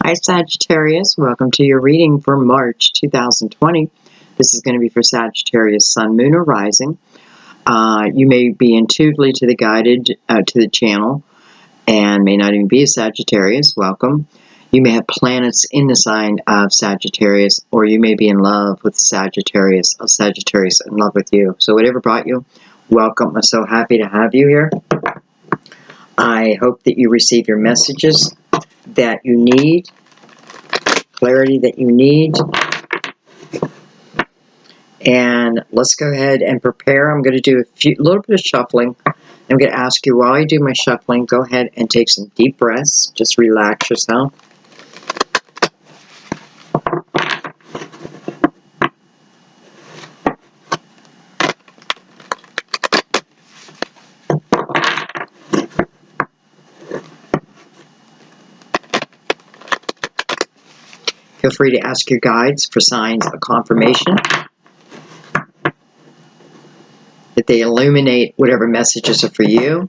Hi Sagittarius, welcome to your reading for March 2020. This is going to be for Sagittarius Sun, Moon, or Rising. You may be intuitively to the guided to the channel and may not even be a Sagittarius. Welcome. You may have planets in the sign of Sagittarius, or you may be in love with Sagittarius, a Sagittarius in love with you. So whatever brought you, welcome. I'm so happy to have you here. I hope that you receive your messages that you need, clarity that you need. And let's go ahead and prepare. I'm going to do a little bit of shuffling. I'm going to ask you, while I do my shuffling, go ahead and take some deep breaths. Just relax yourself. Feel free to ask your guides for signs of confirmation, that they illuminate whatever messages are for you.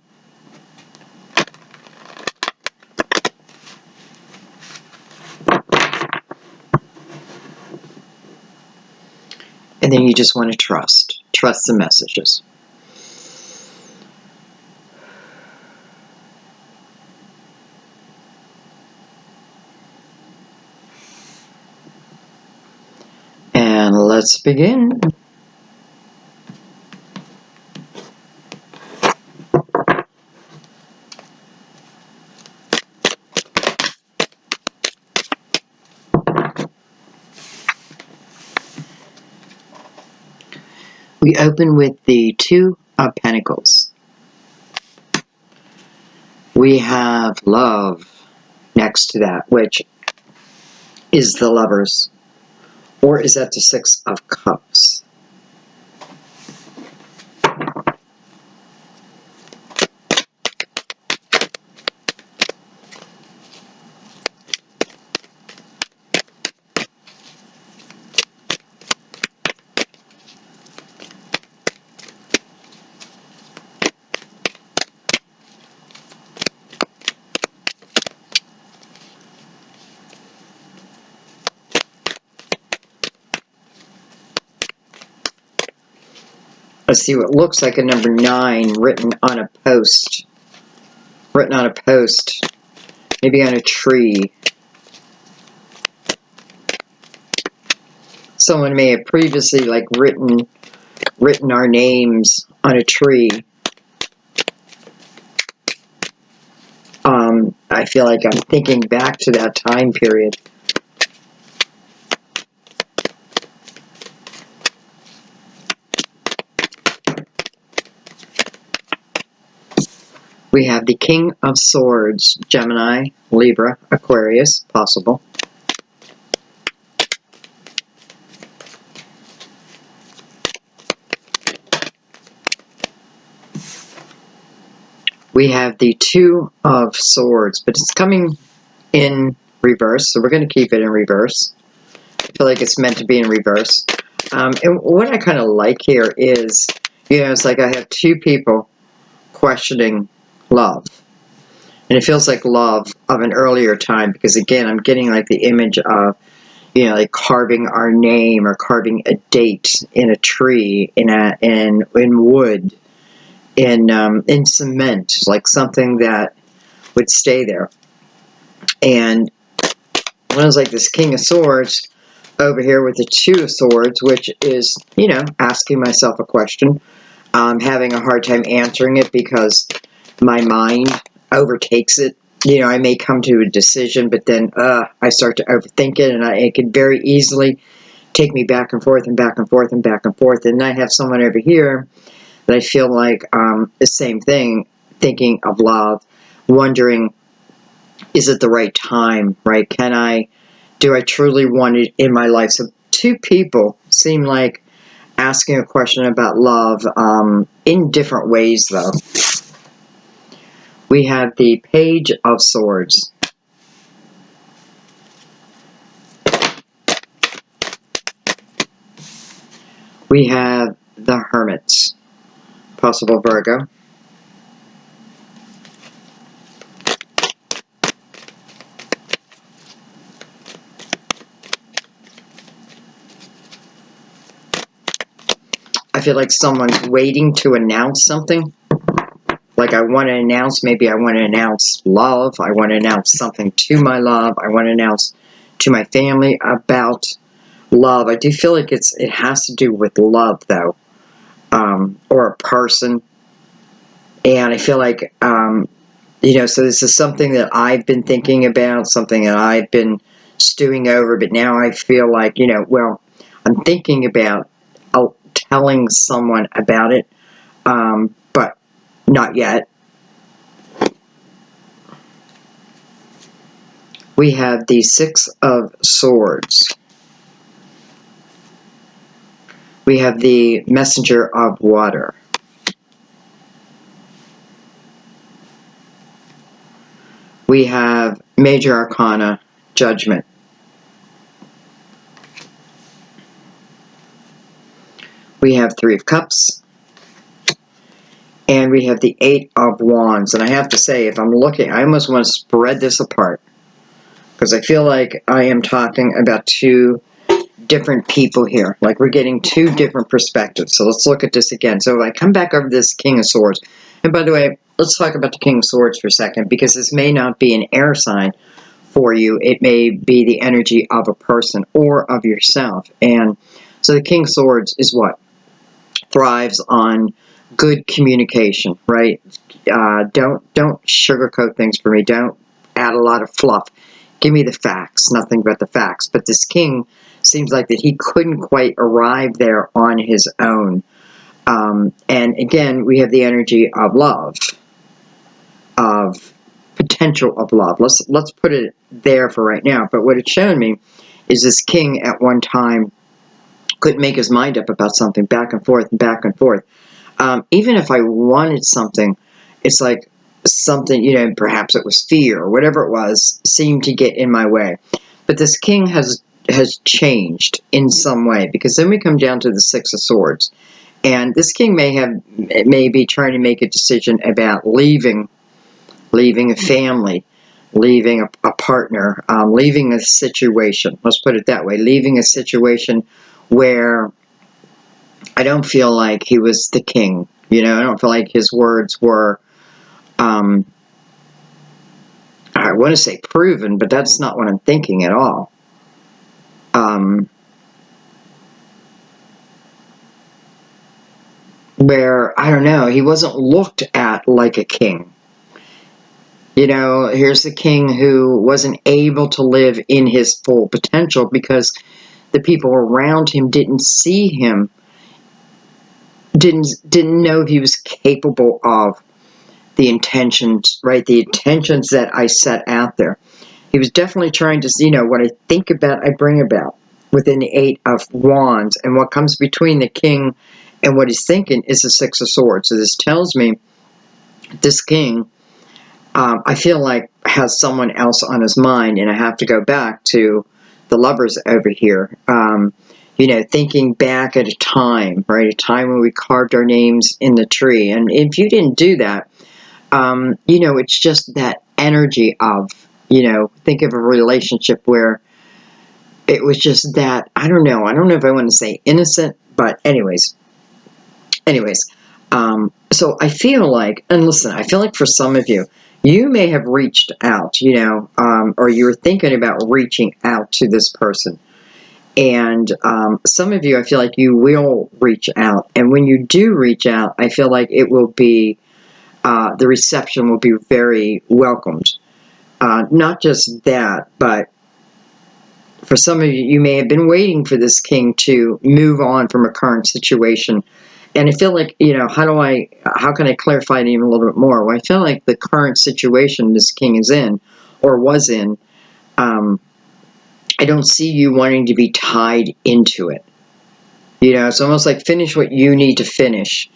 And then you just want to trust the messages. And let's begin. We open with the Two of Pentacles. We have love next to that, which is the Lovers. Or is that the Six of Cups? I see what looks like a number 9 written on a post. Maybe on a tree. Someone may have previously written our names on a tree. I feel like I'm thinking back to that time period. We have the King of Swords, Gemini, Libra, Aquarius, possible. We have the Two of Swords, but it's coming in reverse, so we're going to keep it in reverse. I feel like it's meant to be in reverse. And what I kind of like here is, it's like I have two people questioning love. And it feels like love of an earlier time, because again, I'm getting like the image of, like carving our name or carving a date in a tree, in wood, in cement, like something that would stay there. And when I was like this King of Swords over here with the Two of Swords, which is, asking myself a question, having a hard time answering it because my mind overtakes it. I may come to a decision, but then I start to overthink it, and it could very easily take me back and forth and back and forth and back and forth. And I have someone over here that I feel like the same thing, thinking of love, wondering, is it the right time, right? Do I truly want it in my life? So two people seem like asking a question about love in different ways, though. We have the Page of Swords. We have the Hermits, possible Virgo. I feel like someone's waiting to announce something. Like I want to announce, maybe I want to announce love. I want to announce something to my love. I want to announce to my family about love. I do feel like it has to do with love, though, or a person. And I feel like, so this is something that I've been thinking about, something that I've been stewing over, but now I feel like, well, I'm thinking about telling someone about it, but not yet. We have the Six of Swords. We have the Messenger of Water. We have Major Arcana, Judgment. We have Three of Cups. And we have the Eight of Wands. And I have to say, if I'm looking, I almost want to spread this apart, because I feel like I am talking about two different people here. Like we're getting two different perspectives. So let's look at this again. So I come back over this King of Swords. And by the way, let's talk about the King of Swords for a second, because this may not be an air sign for you. It may be the energy of a person or of yourself. And so the King of Swords is what? Thrives on good communication, right? Don't sugarcoat things for me. Don't add a lot of fluff. Give me the facts, nothing but the facts. But this king seems like that he couldn't quite arrive there on his own. And again, we have the energy of love, of potential of love. Let's put it there for right now. But what it's shown me is this king at one time couldn't make his mind up about something, back and forth and back and forth. Even if I wanted something, it's like something, perhaps it was fear or whatever it was, seemed to get in my way. But this king has changed in some way, because then we come down to the Six of Swords. And this king may be trying to make a decision about leaving a family, leaving a partner, leaving a situation. Let's put it that way. Leaving a situation where I don't feel like he was the king. I don't feel like his words were, I want to say proven, but that's not what I'm thinking at all. Where, I don't know, he wasn't looked at like a king. Here's the king who wasn't able to live in his full potential because the people around him didn't see him, didn't know if he was capable of the intentions, right? The intentions that I set out there. He was definitely trying to, what I think about, I bring about within the Eight of Wands. And what comes between the king and what he's thinking is the Six of Swords. So this tells me this king, I feel like, has someone else on his mind. And I have to go back to the Lovers over here. Thinking back at a time, right? A time when we carved our names in the tree. And if you didn't do that, it's just that energy of, think of a relationship where it was just that, I don't know if I want to say innocent, but anyways, so I feel like, and listen, I feel like for some of you, you may have reached out, or you were thinking about reaching out to this person. And some of you, I feel like you will reach out. And when you do reach out, I feel like it will be, the reception will be very welcomed. Not just that, but for some of you, you may have been waiting for this king to move on from a current situation. And I feel like, how can I clarify it even a little bit more? Well, I feel like the current situation this king is in, or was in, I don't see you wanting to be tied into it. It's almost like finish what you need to finish.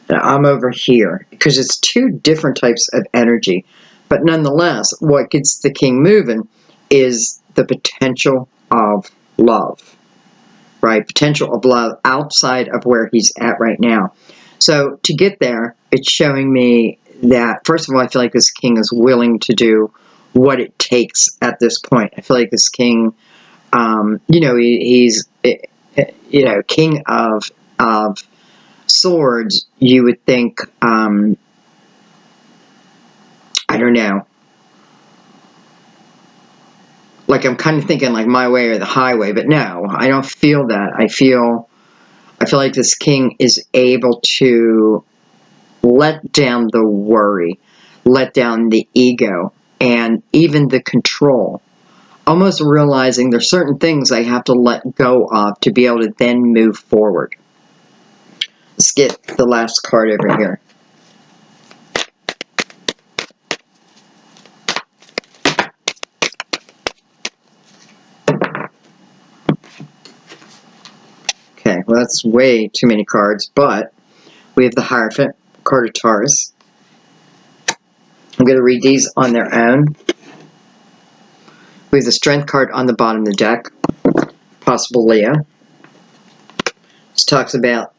I'm over here, because it's two different types of energy. But nonetheless, what gets the king moving is the potential of love, right? Potential of love outside of where he's at right now. So to get there, it's showing me that, first of all, I feel like this king is willing to do what it takes at this point. I feel like this king, he's, king of Swords, you would think, I don't know, like I'm kind of thinking like my way or the highway, but no, I don't feel that. I feel like this king is able to let down the worry, let down the ego, and even the control. Almost realizing there's certain things I have to let go of to be able to then move forward. Let's get the last card over here. Okay, well that's way too many cards, but we have the Hierophant, card of Taurus. I'm going to read these on their own. We have the Strength card on the bottom of the deck, possible Leo. This talks about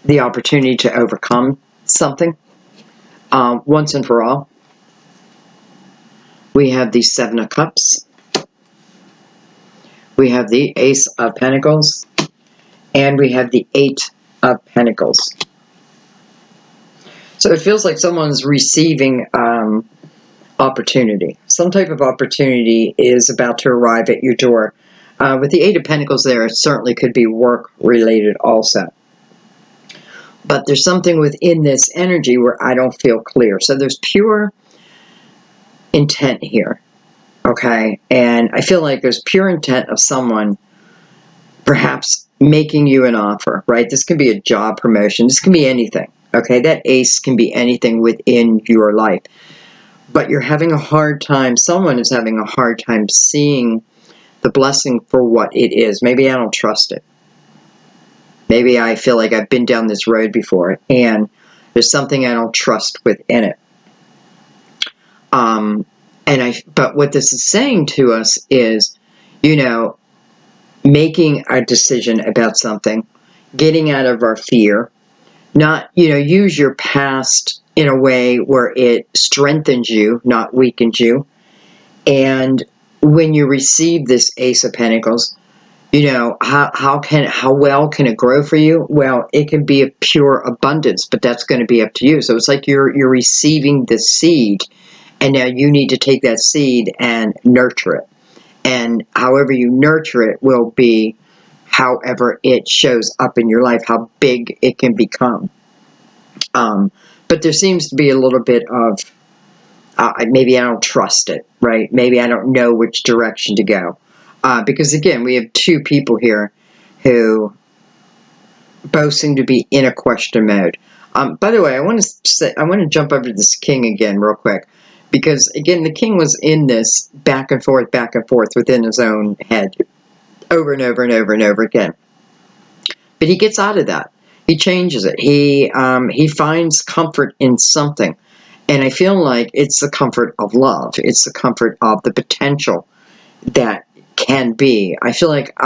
the opportunity to overcome something once and for all. We have the Seven of Cups. We have the Ace of Pentacles. And we have the Eight of Pentacles. So it feels like someone's receiving opportunity. Some type of opportunity is about to arrive at your door. With the Eight of Pentacles there, it certainly could be work-related also. But there's something within this energy where I don't feel clear. So there's pure intent here, okay? And I feel like there's pure intent of someone perhaps making you an offer, right? This can be a job promotion. This can be anything, okay? That ace can be anything within your life. But you're having a hard time, someone is having a hard time seeing the blessing for what it is. Maybe I don't trust it. Maybe I feel like I've been down this road before and there's something I don't trust within it. But what this is saying to us is, you know, making a decision about something, getting out of our fear, not, you know, use your past in a way where it strengthens you, not weakens you. And when you receive this Ace of Pentacles, you know, how well can it grow for you? Well, it can be a pure abundance, but that's going to be up to you. So it's like you're receiving the seed, and now you need to take that seed and nurture it. And however you nurture it will be however it shows up in your life, how big it can become. But there seems to be a little bit of, maybe I don't trust it, right? Maybe I don't know which direction to go. Because again, we have two people here who both seem to be in a question mode. By the way, I want to jump over to this king again real quick. Because again, the king was in this back and forth within his own head over and over and over and over again. But he gets out of that. He changes it. He finds comfort in something. And I feel like it's the comfort of love. It's the comfort of the potential that can be. I feel like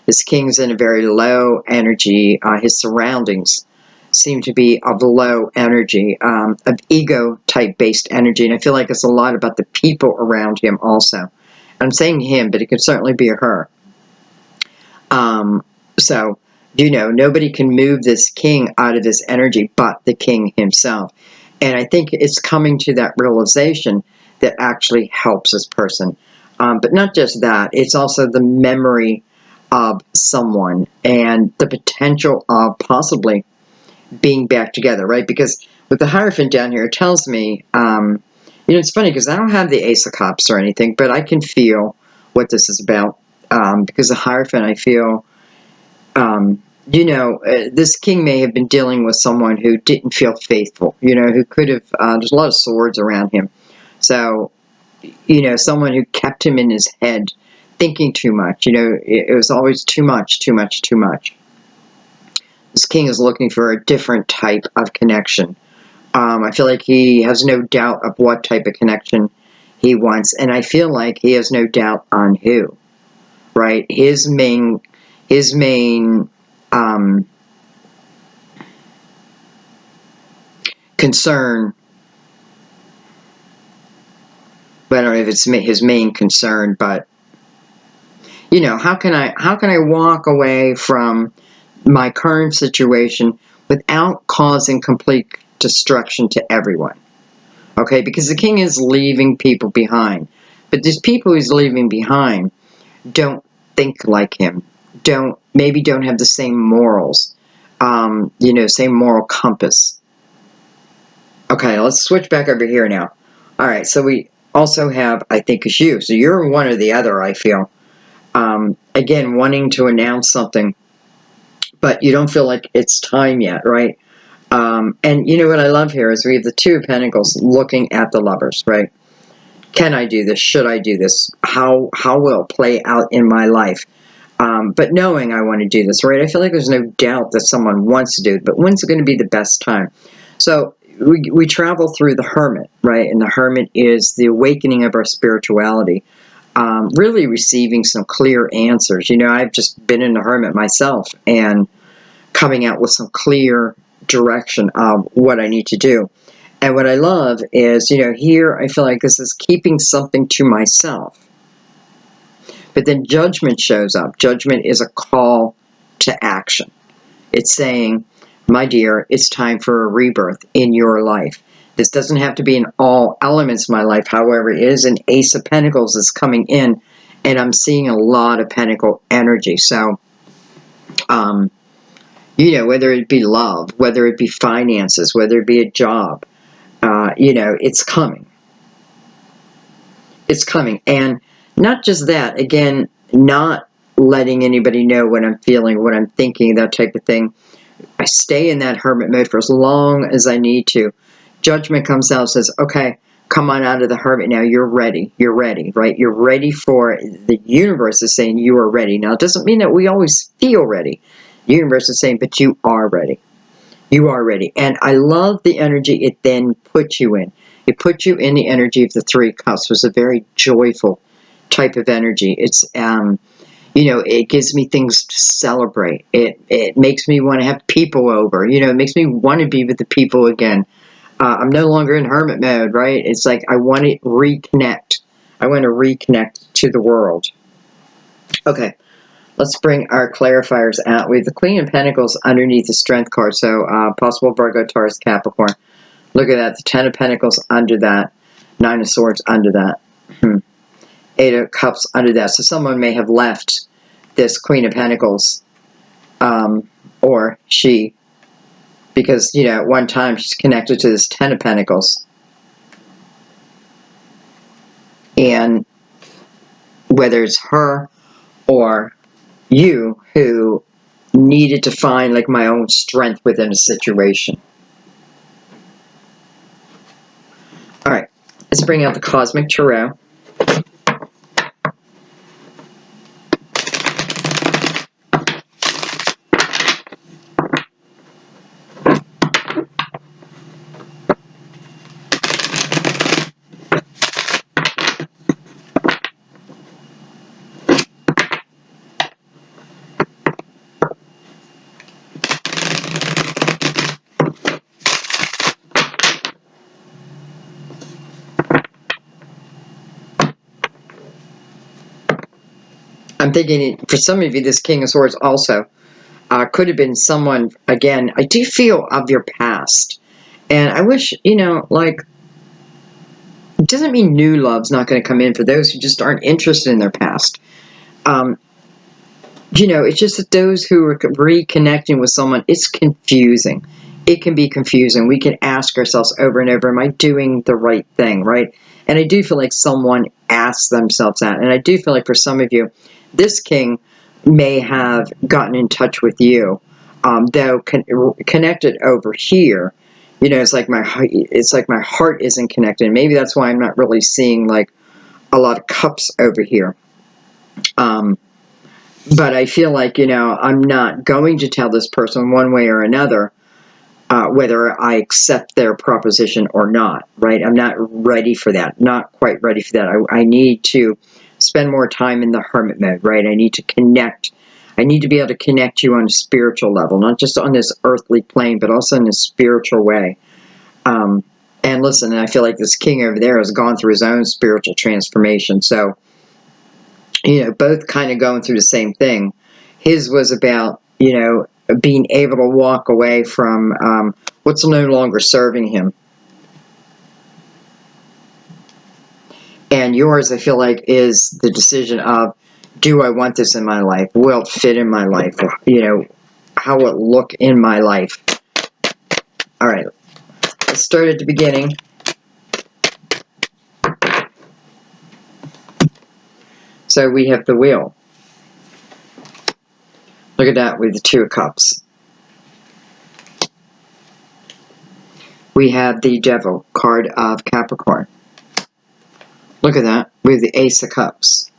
this king's in a very low energy. His surroundings seem to be of low energy, of ego type based energy. And I feel like it's a lot about the people around him also. I'm saying him, but it could certainly be a her. So, you know, nobody can move this king out of this energy but the king himself. And I think it's coming to that realization that actually helps this person. But not just that, it's also the memory of someone and the potential of possibly being back together, right? Because with the Hierophant down here, it tells me, you know, it's funny because I don't have the Ace of Cups or anything, but I can feel what this is about. Because the Hierophant, I feel, you know, this king may have been dealing with someone who didn't feel faithful, you know, who could have, there's a lot of swords around him. So, you know, someone who kept him in his head thinking too much, you know, it was always too much, too much, too much. This king is looking for a different type of connection. I feel like he has no doubt of what type of connection he wants, and I feel like he has no doubt on who, right? His main concern, I don't know if it's his main concern, but you know, how can I walk away from my current situation without causing complete destruction to everyone. Okay, because the king is leaving people behind. But these people he's leaving behind don't think like him, maybe don't have the same morals, same moral compass. Okay, let's switch back over here now. All right, so we also have, I think, is you. So you're one or the other, I feel. Again, wanting to announce something, but you don't feel like it's time yet, right? And you know what I love here is we have the Two of Pentacles looking at the Lovers, right? Can I do this? Should I do this? How will it play out in my life? But knowing I want to do this, right? I feel like there's no doubt that someone wants to do it, but when's it going to be the best time? So we travel through the Hermit, right? And the Hermit is the awakening of our spirituality. Really receiving some clear answers. You know, I've just been in the Hermit myself and coming out with some clear direction of what I need to do. And what I love is, here I feel like this is keeping something to myself. But then judgment shows up. Judgment is a call to action. It's saying, my dear, it's time for a rebirth in your life. This doesn't have to be in all elements of my life. However, it is an Ace of Pentacles that's coming in, and I'm seeing a lot of Pentacle energy. So, whether it be love, whether it be finances, whether it be a job, it's coming. It's coming. And not just that, again, not letting anybody know what I'm feeling, what I'm thinking, that type of thing. I stay in that hermit mode for as long as I need to. Judgment comes out and says, okay, come on out of the hermit now. You're ready. You're ready, right? You're ready for, the universe is saying you are ready. Now, it doesn't mean that we always feel ready. The universe is saying, but you are ready. You are ready. And I love the energy it then puts you in. It puts you in the energy of the Three of Cups. It's a very joyful type of energy. It's, it gives me things to celebrate. It makes me want to have people over. It makes me want to be with the people again. I'm no longer in hermit mode, right? It's like I want to reconnect. I want to reconnect to the world. Okay. Let's bring our clarifiers out. We have the Queen of Pentacles underneath the Strength card. So possible Virgo, Taurus, Capricorn. Look at that. The Ten of Pentacles under that. Nine of Swords under that. Eight of Cups under that. So someone may have left this Queen of Pentacles. Or she. Because, at one time she's connected to this Ten of Pentacles. And whether it's her or you who needed to find like my own strength within a situation. All right, let's bring out the Cosmic Tarot. I'm thinking for some of you, this King of Swords also could have been someone, again, I do feel of your past. And I wish, it doesn't mean new love's not going to come in for those who just aren't interested in their past. It's just that those who are reconnecting with someone, it's confusing. It can be confusing. We can ask ourselves over and over, am I doing the right thing, right? And I do feel like someone asks themselves that. And I do feel like for some of you, this king may have gotten in touch with you, though connected over here. It's like my heart isn't connected. Maybe that's why I'm not really seeing like a lot of cups over here. But I feel like, I'm not going to tell this person one way or another whether I accept their proposition or not, right? I'm not ready for that. Not quite ready for that. I need to spend more time in the hermit mode, right? I need to connect. I need to be able to connect you on a spiritual level, not just on this earthly plane, but also in a spiritual way. And listen, I feel like this king over there has gone through his own spiritual transformation. So, both kind of going through the same thing. His was about, being able to walk away from what's no longer serving him. And yours, I feel like, is the decision of, do I want this in my life? Will it fit in my life? You know, how will it look in my life? All right, let's start at the beginning. So we have the wheel. Look at that with the 2 of Cups. We have the Devil, card of Capricorn. Look at that with the Ace of Cups.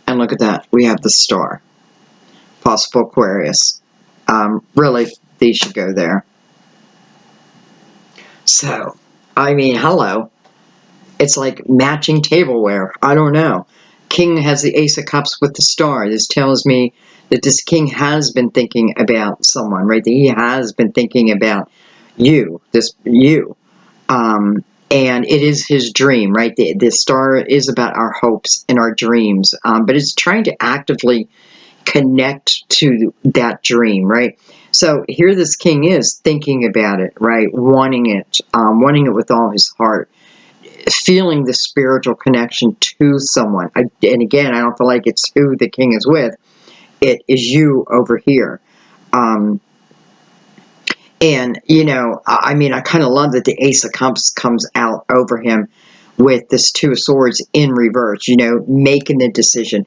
And look at that, we have the Star. Possible Aquarius. Really, these should go there. So, I mean, hello. It's like matching tableware. I don't know. King has the Ace of Cups with the Star. This tells me that this king has been thinking about someone, right? That he has been thinking about you, you. And it is his dream, right? The Star is about our hopes and our dreams, but it's trying to actively connect to that dream, right? So here this king is thinking about it, right? Wanting it with all his heart, feeling the spiritual connection to someone. And again, I don't feel like it's who the king is with. It is you over here. And, you know, I mean, I kind of love that the Ace of Cups comes out over him with this 2 of Swords in reverse, you know, making the decision,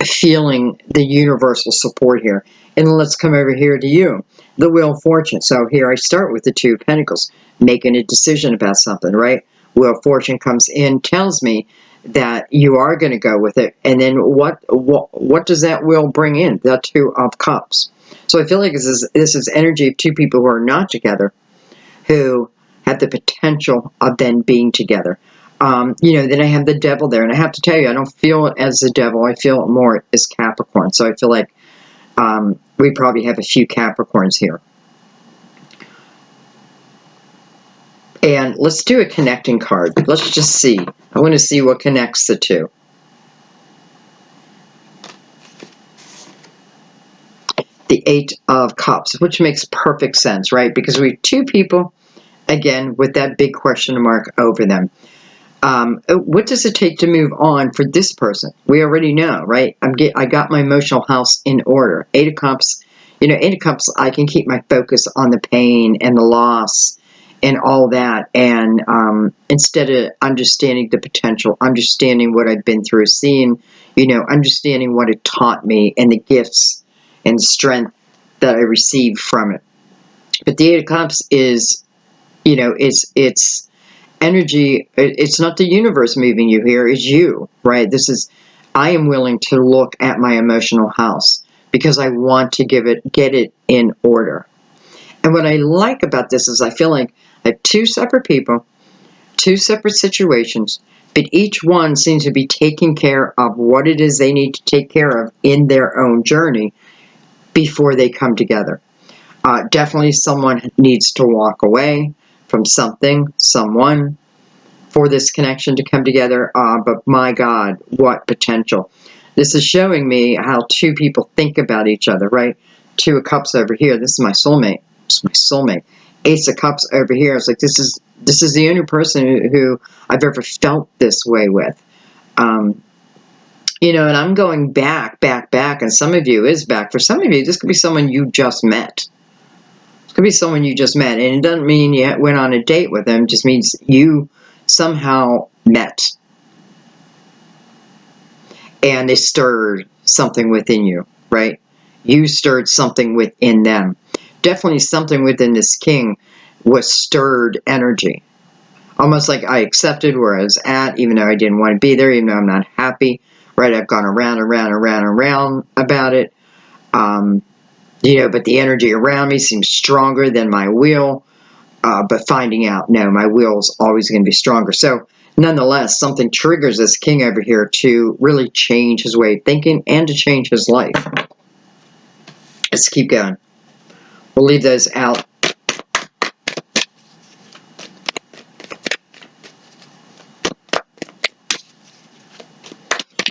feeling the universal support here. And let's come over here to you, the Wheel of Fortune. So here I start with the 2 of Pentacles, making a decision about something, right? Wheel of Fortune comes in, tells me that you are going to go with it. And then what does that wheel bring in? The 2 of Cups. So I feel like this is energy of 2 people who are not together, who have the potential of then being together. You know, then I have the Devil there, and I have to tell you, I don't feel it as the Devil. I feel it more as Capricorn. So I feel like we probably have a few Capricorns here. And let's do a connecting card. Let's just see. I want to see what connects the 2. The 8 of Cups, which makes perfect sense, right? Because we have 2 people, again, with that big question mark over them. What does it take to move on for this person? We already know, right? I got my emotional house in order. 8 of Cups, you know, 8 of Cups, I can keep my focus on the pain and the loss and all that. And instead of understanding the potential, understanding what I've been through, seeing, you know, understanding what it taught me and the gifts and strength that I received from it. But the 8 of Cups is, you know, it's energy. It's not the universe moving you here, it's you, right? This is, I am willing to look at my emotional house because I want to get it in order. And what I like about this is I feel like I have 2 separate people, 2 separate situations, but each one seems to be taking care of what it is they need to take care of in their own journey before they come together. Definitely someone needs to walk away from something, someone, for this connection to come together. But my God, what potential. This is showing me how 2 people think about each other, right? 2 of Cups over here. This is my soulmate. It's my soulmate. Ace of Cups over here. It's like this is the only person who I've ever felt this way with. You know, and I'm going back, and some of you is back. For some of you, this could be someone you just met. It could be someone you just met, and it doesn't mean you went on a date with them. It just means you somehow met, and they stirred something within you, right? You stirred something within them. Definitely something within this king was stirred energy. Almost like I accepted where I was at, even though I didn't want to be there, even though I'm not happy. Right, I've gone around about it. You know, but the energy around me seems stronger than my will. But finding out, no, my will is always going to be stronger. So, nonetheless, something triggers this king over here to really change his way of thinking and to change his life. Let's keep going. We'll leave those out.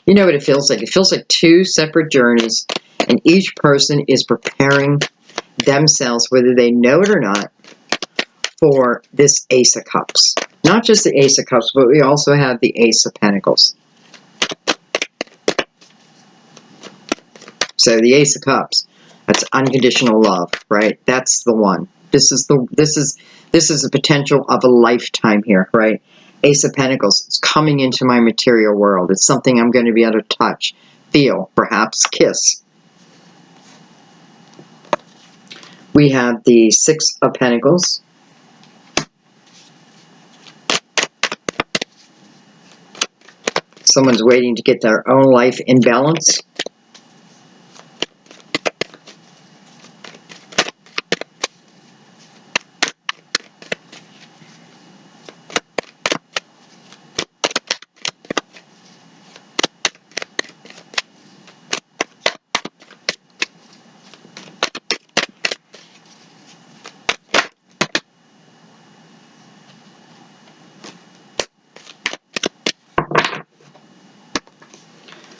You know what it feels like? It feels like 2 separate journeys And each person is preparing themselves, whether they know it or not, for this Ace of Cups. Not just the Ace of Cups, but we also have the Ace of Pentacles. So the Ace of Cups, that's unconditional love, right? That's the one. This is the potential of a lifetime here, right? Ace of Pentacles, it's coming into my material world. It's something I'm going to be able to touch, feel, perhaps kiss. We have the Six of Pentacles. Someone's waiting to get their own life in balance.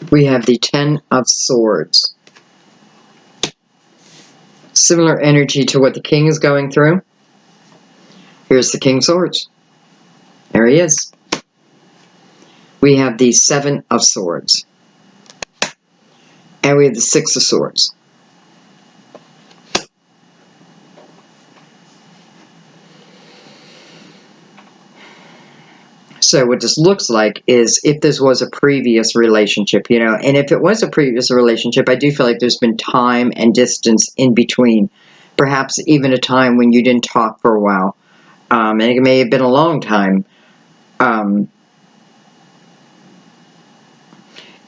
We have the Ten of Swords. Similar energy to what the King is going through. Here's the King of Swords. There he is. We have the Seven of Swords. And we have the Six of Swords. So what this looks like is if this was a previous relationship, you know, and if it was a previous relationship, I do feel like there's been time and distance in between. Perhaps even a time when you didn't talk for a while. And it may have been a long time. You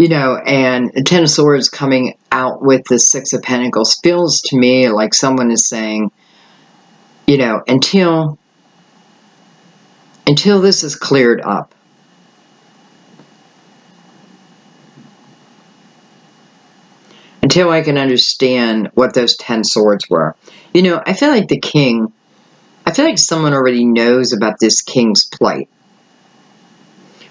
know, and the Ten of Swords coming out with the Six of Pentacles feels to me like someone is saying, you know, until this is cleared up. Until I can understand what those 10 swords were. You know, I feel like the King, I feel like someone already knows about this King's plight.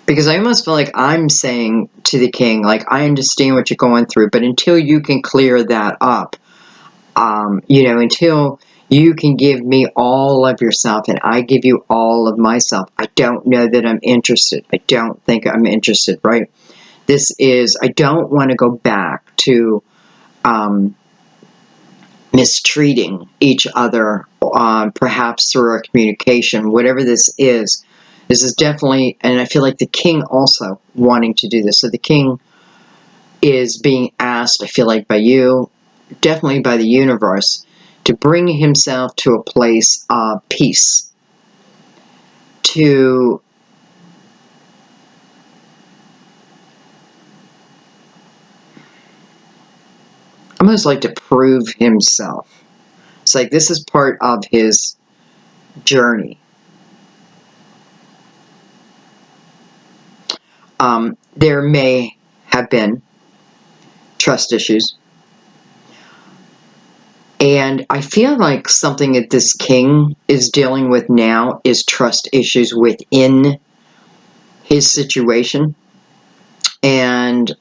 Because I almost feel like I'm saying to the King, like, I understand what you're going through, but until you can clear that up, you know, until you can give me all of yourself and I give you all of myself, I don't know that I'm interested. I don't think I'm interested, right? This is, I don't want to go back to mistreating each other, perhaps through our communication, whatever this is definitely, and I feel like the King also wanting to do this. So the King is being asked, I feel like by you, definitely by the universe, to bring himself to a place of peace, to almost like to prove himself. It's like this is part of his journey. There may have been trust issues. And I feel like something that this King is dealing with now is trust issues within his situation. And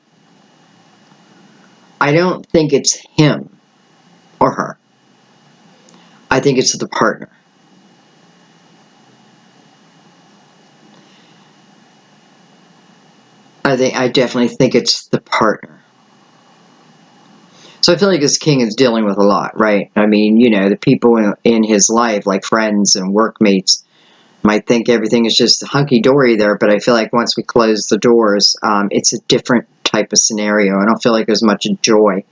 I don't think it's him or her. I think it's the partner. I definitely think it's the partner. So I feel like this King is dealing with a lot, right? I mean, you know, the people in his life, like friends and workmates, might think everything is just hunky-dory there, but I feel like once we close the doors, it's a different type of scenario. I don't feel like there's much joy.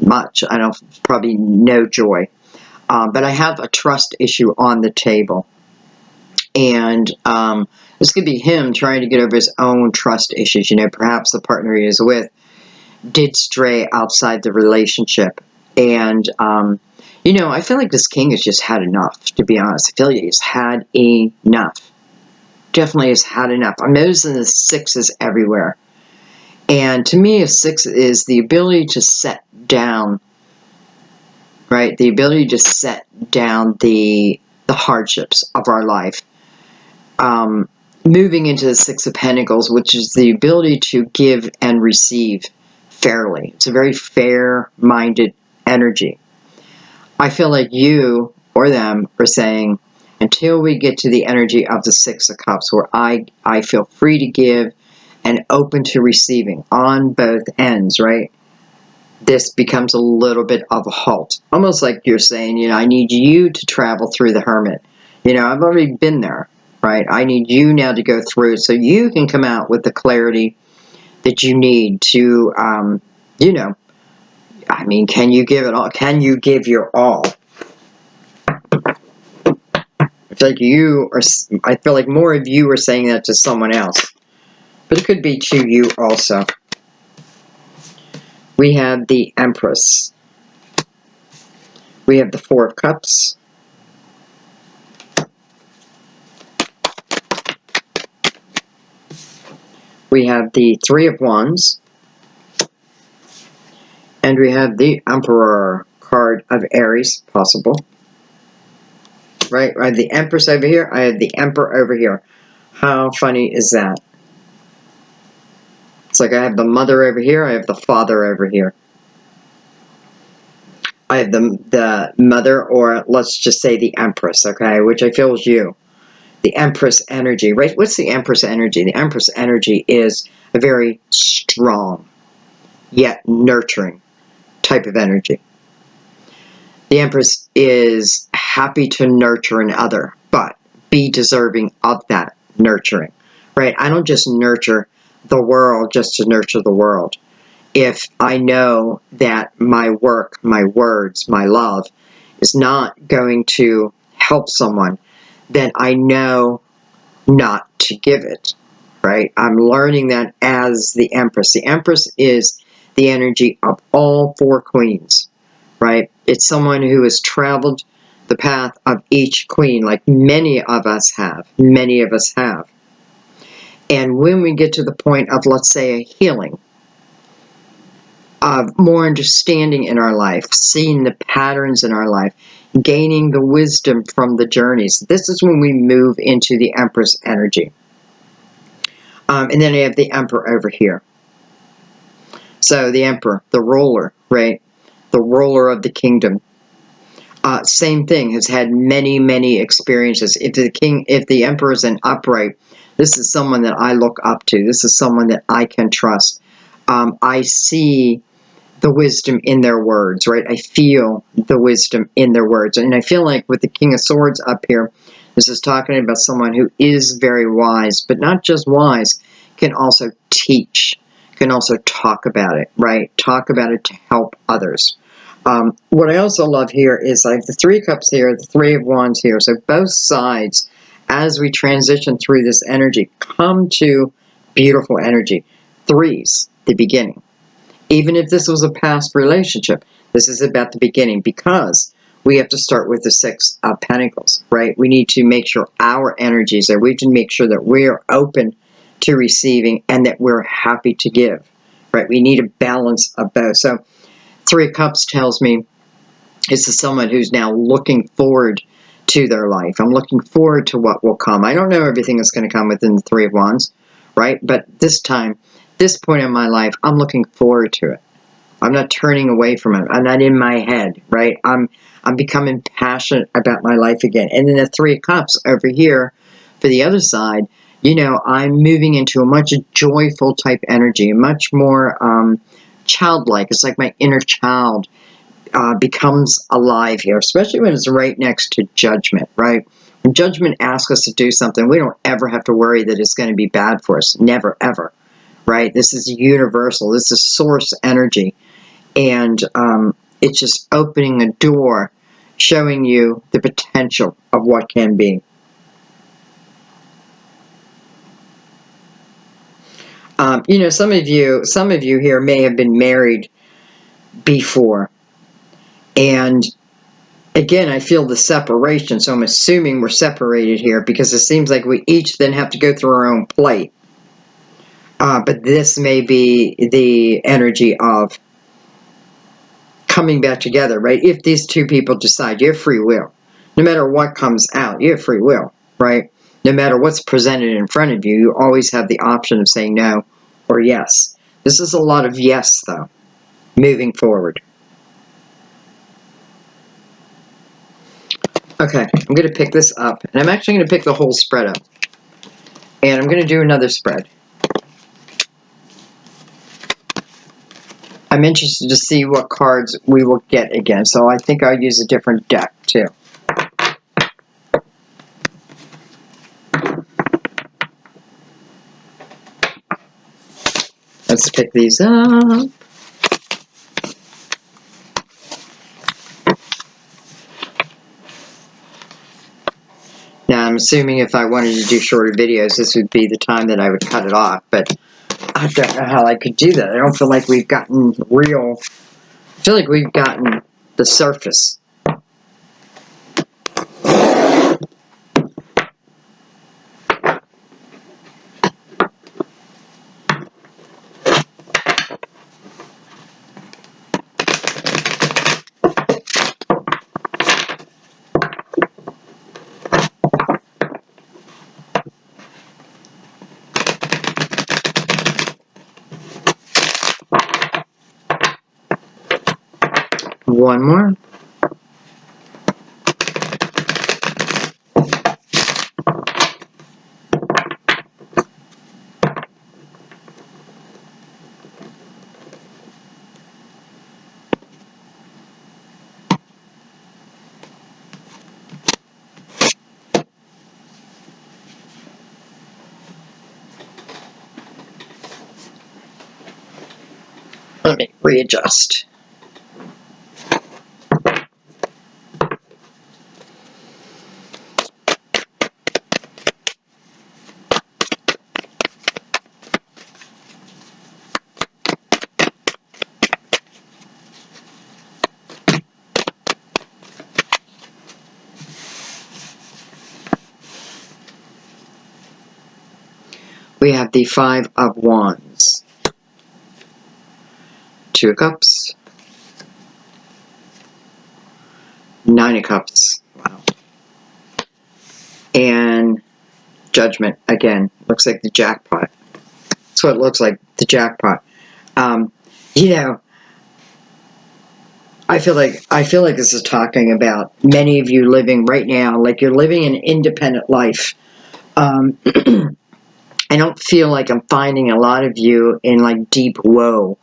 I don't, probably no joy. But I have a trust issue on the table. And this could be him trying to get over his own trust issues. You know, perhaps the partner he is with did stray outside the relationship. And, you know, I feel like this King has just had enough, to be honest. I feel like he's had enough. Definitely has had enough. I'm noticing the sixes everywhere. And to me, a six is the ability to set down, right? The ability to set down the hardships of our life. Moving into the Six of Pentacles, which is the ability to give and receive fairly. It's a very fair-minded energy. I feel like you or them are saying, until we get to the energy of the Six of Cups, where I feel free to give and open to receiving on both ends, right? This becomes a little bit of a halt. Almost like you're saying, you know, I need you to travel through the Hermit. You know, I've already been there, right? I need you now to go through so you can come out with the clarity that you need to, you know, I mean, can you give it all? Can you give your all? I feel like I feel like more of you are saying that to someone else. But it could be to you also. We have the Empress. We have the Four of Cups. We have the Three of Wands. And we have the Emperor card of Aries, possible. Right? I have the Empress over here. I have the Emperor over here. How funny is that? It's like I have the Mother over here. I have the Father over here. I have the Mother, or let's just say the Empress, okay? Which I feel is you. The Empress energy, right? What's the Empress energy? The Empress energy is a very strong, yet nurturing type of energy. The Empress is happy to nurture another, but be deserving of that nurturing, right? I don't just nurture the world just to nurture the world. If I know that my work, my words, my love is not going to help someone, then I know not to give it, right? I'm learning that as the Empress. The Empress is the energy of all four queens, right? It's someone who has traveled the path of each queen, like many of us have. Many of us have. And when we get to the point of, let's say, a healing, of more understanding in our life, seeing the patterns in our life, gaining the wisdom from the journeys, this is when we move into the Empress energy. And then I have the Emperor over here. So the Emperor, the ruler, right? The ruler of the kingdom. Same thing, has had many, many experiences. If the Emperor is an upright, this is someone that I look up to. This is someone that I can trust. I see the wisdom in their words, right? I feel the wisdom in their words. And I feel like with the King of Swords up here, this is talking about someone who is very wise, but not just wise, can also teach, can also talk about it, right? Talk about it to help others. What I also love here is I have the Three Cups here, the Three of Wands here. So both sides, as we transition through this energy, come to beautiful energy. Threes, the beginning. Even if this was a past relationship, this is about the beginning, because we have to start with the Six of Pentacles, right? We need to make sure our energies are, we have to make sure that we're open to receiving and that we're happy to give, right? We need a balance of both. So Three of Cups tells me this is someone who's now looking forward to their life. I'm looking forward to what will come. I don't know everything that's going to come within the Three of Wands, right? But this time, this point in my life, I'm looking forward to it. I'm not turning away from it. I'm not in my head, right? I'm becoming passionate about my life again. And then the Three of Cups over here, for the other side, you know, I'm moving into a much joyful type energy, a much more childlike. It's like my inner child becomes alive here, especially when it's right next to Judgment, right? When Judgment asks us to do something, we don't ever have to worry that it's going to be bad for us. Never, ever, right? This is universal. This is source energy. And it's just opening a door, showing you the potential of what can be. You know, some of you here may have been married before. And again, I feel the separation, so I'm assuming we're separated here, because it seems like we each then have to go through our own plate. But this may be the energy of coming back together, right? If these two people decide, you have free will. No matter what comes out, you have free will, right? No matter what's presented in front of you, you always have the option of saying no or yes. This is a lot of yes, though, moving forward. Okay, I'm going to pick this up, and I'm actually going to pick the whole spread up. And I'm going to do another spread. I'm interested to see what cards we will get again, so I think I'll use a different deck, too. Let's pick these up. Now, I'm assuming if I wanted to do shorter videos, this would be the time that I would cut it off, but I don't know how I could do that. I don't feel like we've gotten real... I feel like we've gotten the surface. One more. Let me readjust. We have the Five of Wands, Two of Cups, Nine of Cups, wow, and Judgment. Again, looks like the jackpot. That's what it looks like, the jackpot. You know, I feel like this is talking about many of you living right now, like you're living an independent life. I don't feel like I'm finding a lot of you in like deep woe.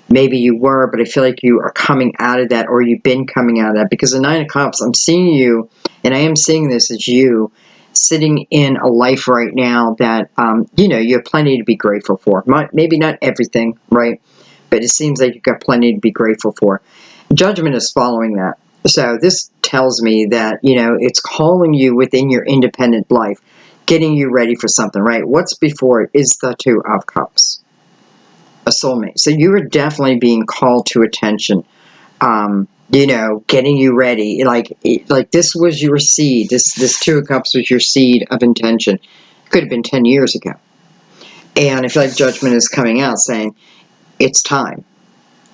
Maybe you were, but I feel like you are coming out of that, or you've been coming out of that, because the Nine of Cups, I'm seeing you, and I am seeing this as you sitting in a life right now that, you know, you have plenty to be grateful for. Maybe not everything, right? But it seems like you've got plenty to be grateful for. Judgment is following that. So this tells me that, you know, it's calling you within your independent life, getting you ready for something, right? What's before it is the Two of Cups, a soulmate. So you are definitely being called to attention, you know, getting you ready. Like this was your seed. This Two of Cups was your seed of intention. It could have been 10 years ago. And I feel like Judgment is coming out saying, it's time,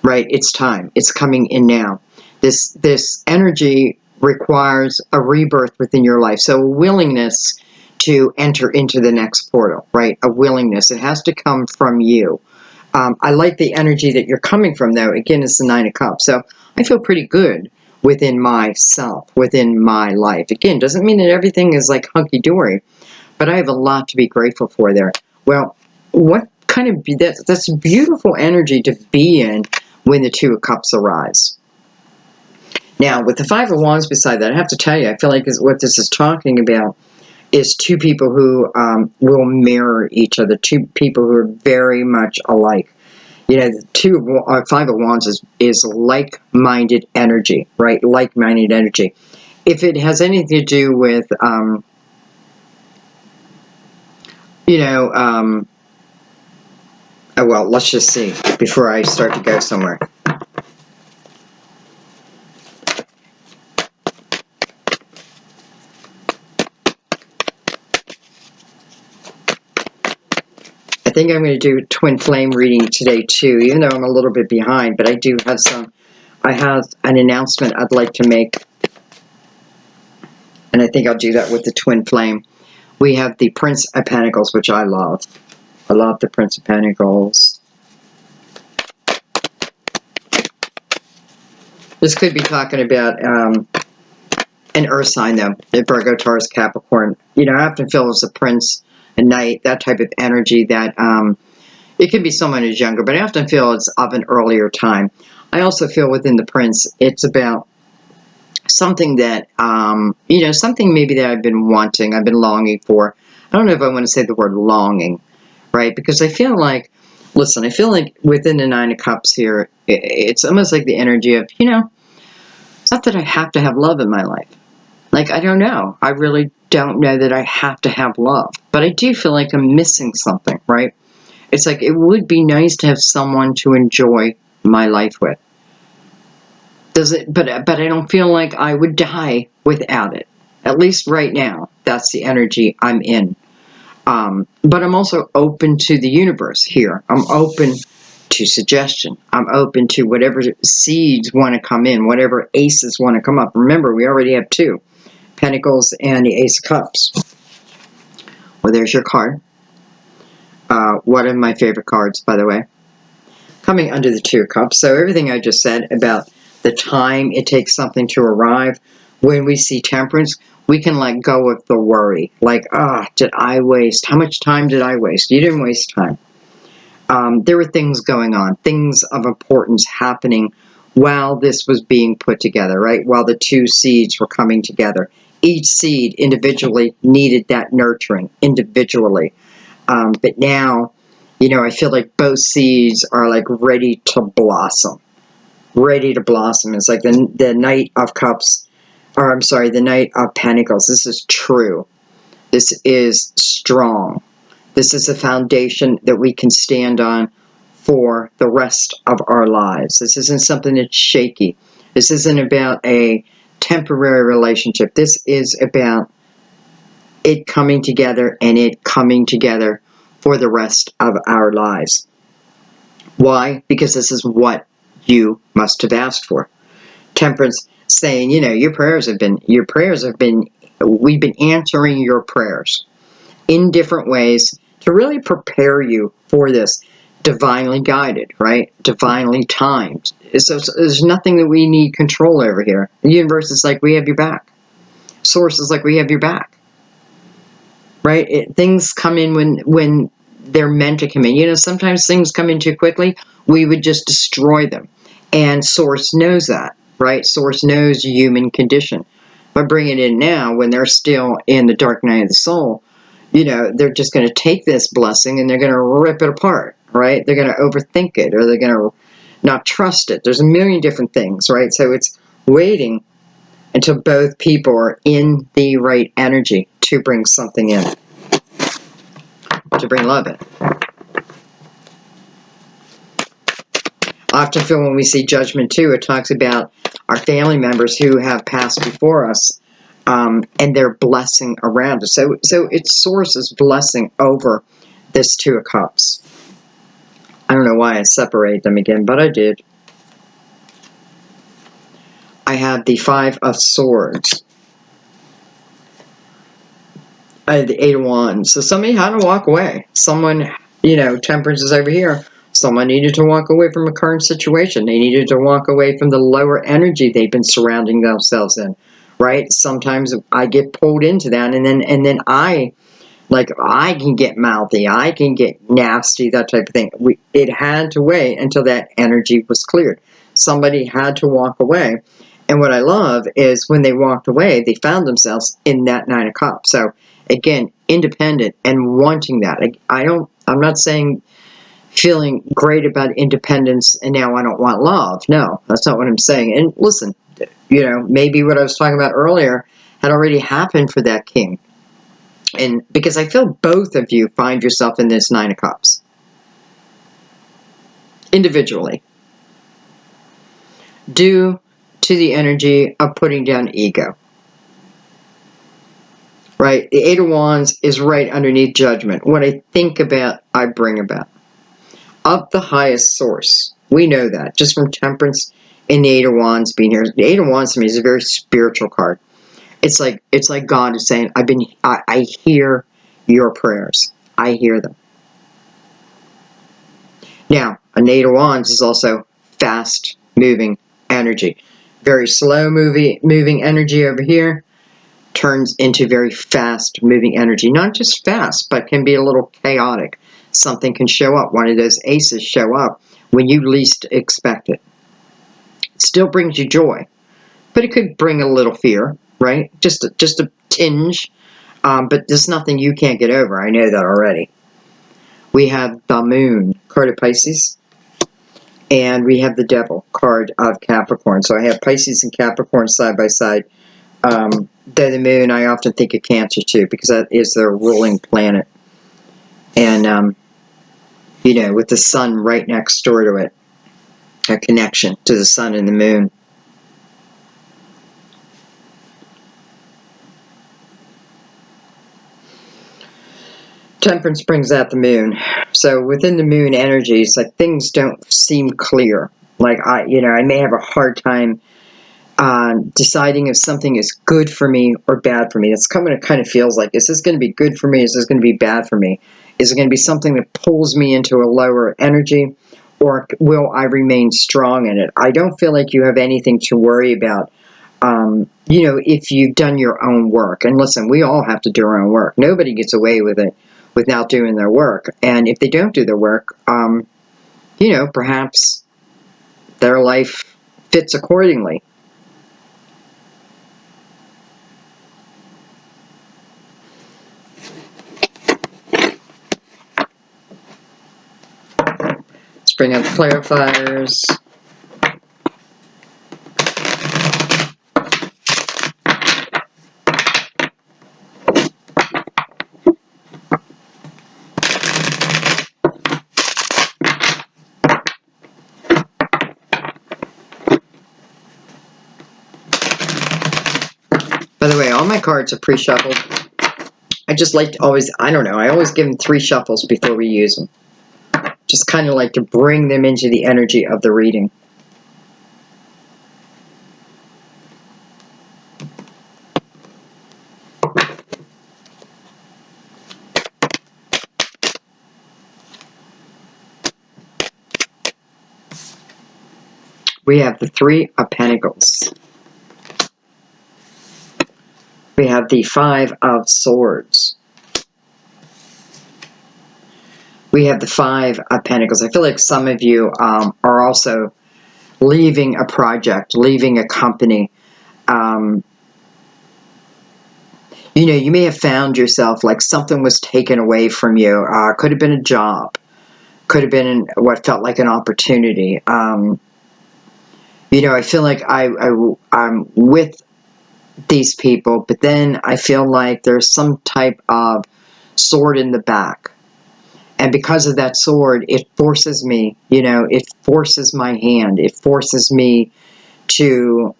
right? It's time. It's coming in now. This energy requires a rebirth within your life. So a willingness to enter into the next portal, right? A willingness. It has to come from you. I like the energy that you're coming from, though. Again, it's the Nine of Cups. So I feel pretty good within myself, within my life. Again, doesn't mean that everything is like hunky-dory, but I have a lot to be grateful for there. Well, what kind of, that's beautiful energy to be in when the Two of Cups arise. Now, with the Five of Wands beside that, I have to tell you, I feel like what this is talking about is two people who will mirror each other, two people who are very much alike. You know, the Five of Wands is like-minded energy, right? Like-minded energy. If it has anything to do with, you know, oh, well, let's just see before I start to go somewhere. I think I'm going to do a twin flame reading today too, even though I'm a little bit behind, but I do have I have an announcement I'd like to make, and I think I'll do that with the twin flame. We have the Prince of Pentacles, which I love. I love the Prince of Pentacles. This could be talking about an earth sign, though. Virgo, Taurus, Capricorn. You know, I often feel as a prince, a knight, that type of energy that it could be someone who's younger, but I often feel it's of an earlier time. I also feel within the prince, it's about something that, you know, something maybe that I've been wanting, I've been longing for. I don't know if I want to say the word longing, right? Because I feel like, listen, I feel like within the Nine of Cups here, it's almost like the energy of, you know, it's not that I have to have love in my life. Like, I don't know. I really don't know that I have to have love. But I do feel like I'm missing something, right? It's like it would be nice to have someone to enjoy my life with. Does it? But I don't feel like I would die without it. At least right now, that's the energy I'm in. But I'm also open to the universe here. I'm open to suggestion. I'm open to whatever seeds want to come in, whatever aces want to come up. Remember, we already have two, Pentacles and the Ace of Cups. Well, there's your card. One of my favorite cards, by the way. Coming under the Two of Cups. So everything I just said about the time it takes something to arrive. When we see Temperance, we can let go of the worry. Like, did I waste? How much time did I waste? You didn't waste time. There were things going on, things of importance happening while this was being put together, right? While the two seeds were coming together. Each seed individually needed that nurturing individually. But now, you know, I feel like both seeds are like ready to blossom. Ready to blossom. It's like the Knight of Cups, or I'm sorry, the Knight of Pentacles. This is true. This is strong. This is a foundation that we can stand on for the rest of our lives. This isn't something that's shaky. This isn't about a temporary relationship. This is about it coming together and it coming together for the rest of our lives. Why? Because this is what you must have asked for. Temperance saying, you know, we've been answering your prayers in different ways to really prepare you for this. Divinely guided, right? Divinely timed. So there's nothing that we need control over here. The universe is like, we have your back. Source is like, we have your back. Right? Things come in when they're meant to come in. You know, sometimes things come in too quickly. We would just destroy them. And Source knows that, right? Source knows human condition. But bring it in now when they're still in the dark night of the soul, you know, they're just going to take this blessing and they're going to rip it apart, right? They're going to overthink it, or they're going to not trust it. There's a million different things, right? So it's waiting until both people are in the right energy to bring something in, to bring love in. I often feel when we see Judgment too, it talks about our family members who have passed before us, and their blessing around us. So it's Source's blessing over this Two of Cups. I don't know why I separate them again, but I did. I have the Five of Swords. I have the Eight of Wands. So somebody had to walk away. Someone, you know, Temperance is over here. Someone needed to walk away from a current situation. They needed to walk away from the lower energy they've been surrounding themselves in, right? Sometimes I get pulled into that, and then I can get mouthy, I can get nasty, that type of thing. It had to wait until that energy was cleared. Somebody had to walk away. And what I love is when they walked away, they found themselves in that Nine of Cups. So again, independent and wanting that. I'm not saying feeling great about independence and now I don't want love. No, that's not what I'm saying. And listen, you know, maybe what I was talking about earlier had already happened for that king. And because I feel both of you find yourself in this Nine of Cups. Individually. Due to the energy of putting down ego. Right? The Eight of Wands is right underneath Judgment. What I think about, I bring about. Of the highest source. We know that. Just from Temperance and the Eight of Wands being here. The Eight of Wands to me is a very spiritual card. It's like God is saying, I hear your prayers. I hear them. Now, an Eight of Wands is also fast-moving energy. Very slow moving energy over here turns into very fast moving energy. Not just fast, but can be a little chaotic. Something can show up. One of those aces show up when you least expect it. It still brings you joy, but it could bring a little fear, right? Just a tinge. But there's nothing you can't get over. I know that already. We have the Moon, card of Pisces. And we have the Devil, card of Capricorn. So I have Pisces and Capricorn side by side. Though the Moon, I often think of Cancer too, because that is their ruling planet. And, you know, with the Sun right next door to it, a connection to the Sun and the Moon. Temperance brings out the Moon. So within the Moon energies, like, things don't seem clear. Like, I may have a hard time deciding if something is good for me or bad for me. That's what it kind of feels like. Is this going to be good for me? Is this going to be bad for me? Is it going to be something that pulls me into a lower energy? Or will I remain strong in it? I don't feel like you have anything to worry about. You know, if you've done your own work. And listen, we all have to do our own work. Nobody gets away with it without doing their work. And if they don't do their work, you know, perhaps their life fits accordingly. Let's bring up clarifiers. By the way, all my cards are pre-shuffled. I just like to always, I don't know, I always give them 3 shuffles before we use them. Just kind of like to bring them into the energy of the reading. We have the 3 of Pentacles. We have the 5 of Swords. We have the 5 of Pentacles. I feel like some of you are also leaving a project, leaving a company. You know, you may have found yourself like something was taken away from you. Could have been a job. Could have been what felt like an opportunity. You know, I feel like I'm with these people, but then I feel like there's some type of sword in the back. And because of that sword, it forces me, you know, it forces my hand. It forces me to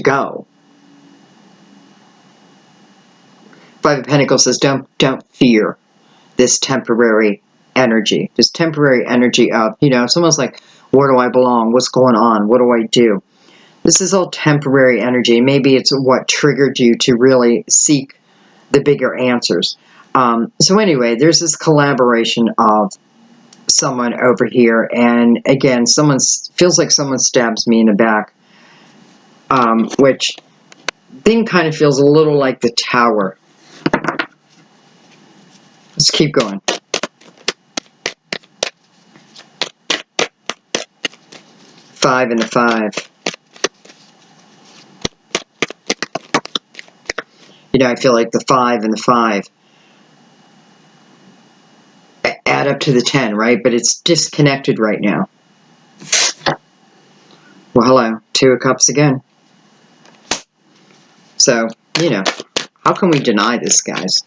go. 5 of Pentacles says, don't fear this temporary energy. This temporary energy of, you know, it's almost like, where do I belong? What's going on? What do I do? This is all temporary energy. Maybe it's what triggered you to really seek the bigger answers. So anyway, there's this collaboration of someone over here, and again, feels like someone stabs me in the back, which thing kind of feels a little like the Tower. Let's keep going. 5 and the 5. You know, I feel like the 5 and the 5 add up to the 10, right? But it's disconnected right now. Well, hello. 2 of Cups again. So, you know, how can we deny this, guys?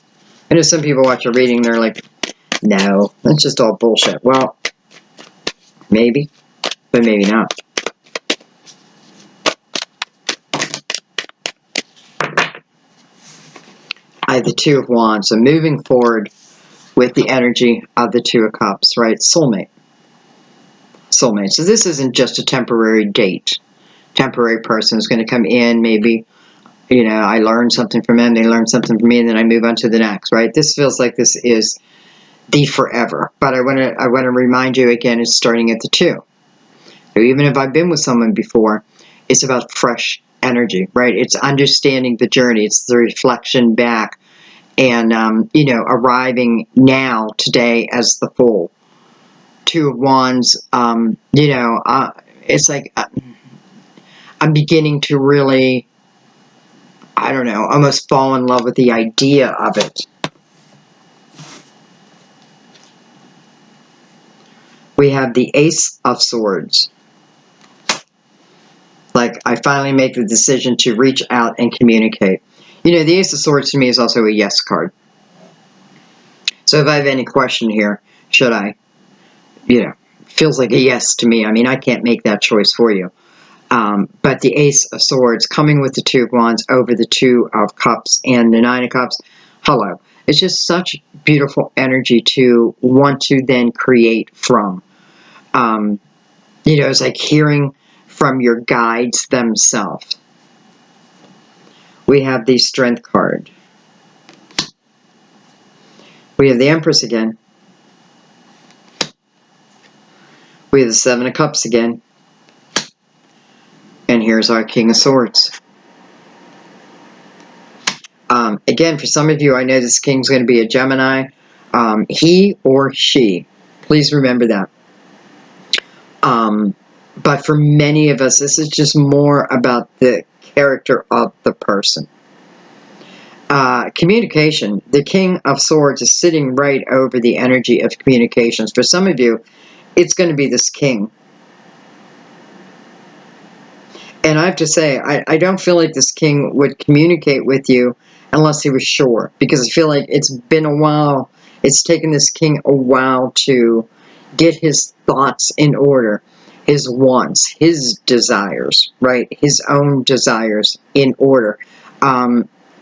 I know some people watch a reading, they're like, no, that's just all bullshit. Well, maybe, but maybe not. I have the 2 of Wands. So moving forward with the energy of the 2 of Cups, right? Soulmate. Soulmate. So this isn't just a temporary date. Temporary person is going to come in, maybe, you know, I learn something from them, they learn something from me, and then I move on to the next, right? This feels like this is the forever. But I want to remind you again, it's starting at the 2. or even if I've been with someone before, it's about fresh energy, right? It's understanding the journey. It's the reflection back and, you know, arriving now, today, as the Fool. Two of Wands, you know, it's like I'm beginning to really, I don't know, almost fall in love with the idea of it. We have the Ace of Swords. Like, I finally make the decision to reach out and communicate. You know, the Ace of Swords to me is also a yes card. So if I have any question here, should I, you know, feels like a yes to me. I mean, I can't make that choice for you. But the Ace of Swords coming with the Two of Wands over the Two of Cups and the Nine of Cups. Hello. It's just such beautiful energy to want to then create from. You know, it's like hearing from your guides themselves. We have the Strength card. We have the Empress again. We have the Seven of Cups again. And here's our King of Swords. Again, for some of you, I know this King's going to be a Gemini. He or she. Please remember that. But for many of us, this is just more about the character of the person. Communication. The King of Swords is sitting right over the energy of communications. For some of you, it's going to be this king. And I have to say, I don't feel like this king would communicate with you unless he was sure. Because I feel like it's been a while. It's taken this king a while to get his thoughts in order. His wants, his desires, right? His own desires in order.